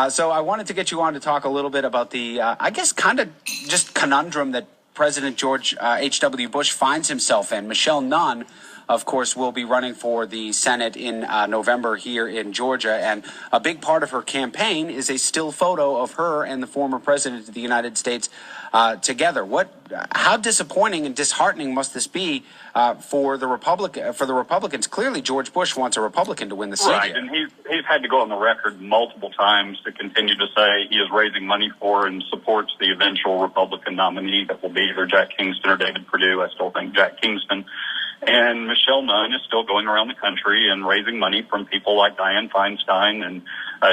So I wanted to get you on to talk a little bit about the, I guess, kind of just conundrum that President George H.W. Bush finds himself in. Michelle Nunn, of course, will be running for the Senate in November here in Georgia. And a big part of her campaign is a still photo of her and the former president of the United States together. How disappointing and disheartening must this be for the Republicans? Clearly, George Bush wants a Republican to win the seat. Right, and he's had to go on the record multiple times to continue to say he is raising money for and supports the eventual Republican nominee that will be either Jack Kingston or David Perdue. I still think Jack Kingston. And Michelle Nunn is still going around the country and raising money from people like Dianne Feinstein. And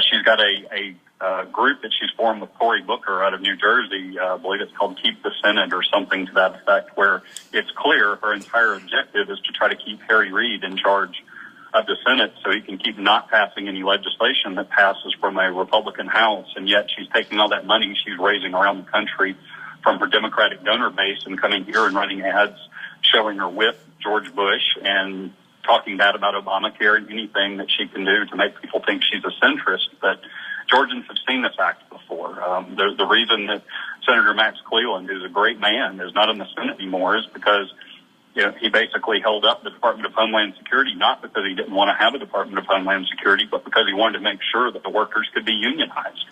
she's got a group that she's formed with Cory Booker out of New Jersey. I believe it's called Keep the Senate or something to that effect, where it's clear her entire objective is to try to keep Harry Reid in charge of the Senate so he can keep not passing any legislation that passes from a Republican House. And yet she's taking all that money she's raising around the country from her Democratic donor base and coming here and running ads showing her with George Bush and talking bad about Obamacare and anything that she can do to make people think she's a centrist. But Georgians have seen this act before. The reason that Senator Max Cleland, who's a great man, is not in the Senate anymore is because he basically held up the Department of Homeland Security, not because he didn't want to have a Department of Homeland Security, but because he wanted to make sure that the workers could be unionized.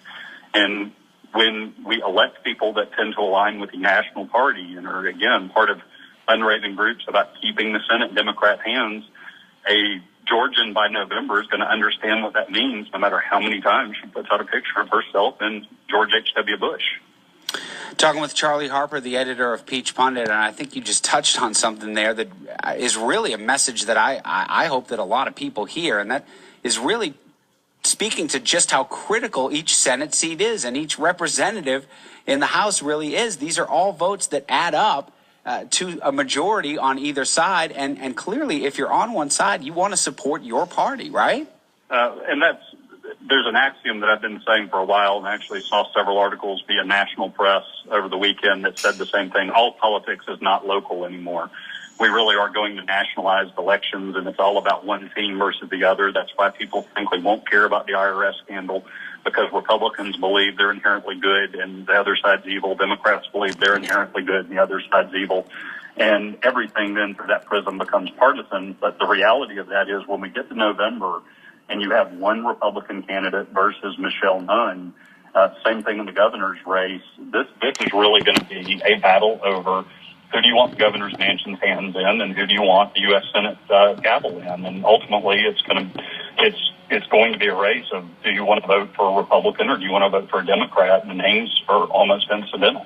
And when we elect people that tend to align with the national party and are, again, part of fundraising groups about keeping the Senate in Democrat hands, a Georgian by November is going to understand what that means no matter how many times she puts out a picture of herself and George H.W. Bush. Talking with Charlie Harper, the editor of Peach Pundit, and I think you just touched on something there that is really a message that I hope that a lot of people hear, and that is really speaking to just how critical each Senate seat is and each representative in the House really is. These are all votes that add up to a majority on either side, and clearly, if you're on one side, you want to support your party, right? And there's an axiom that I've been saying for a while, and I actually saw several articles via national press over the weekend that said the same thing. All politics is not local anymore. We really are going to nationalize elections, and it's all about one team versus the other. That's why people frankly won't care about the IRS scandal, because Republicans believe they're inherently good and the other side's evil. Democrats believe they're inherently good and the other side's evil. And everything then through that prism becomes partisan. But the reality of that is when we get to November and you have one Republican candidate versus Michelle Nunn, same thing in the governor's race, this is really going to be a battle over who do you want the governor's mansion's hands in and who do you want the U.S. Senate gavel in. And ultimately it's going to be a race of do you want to vote for a Republican or do you want to vote for a Democrat, and the names are almost incidental.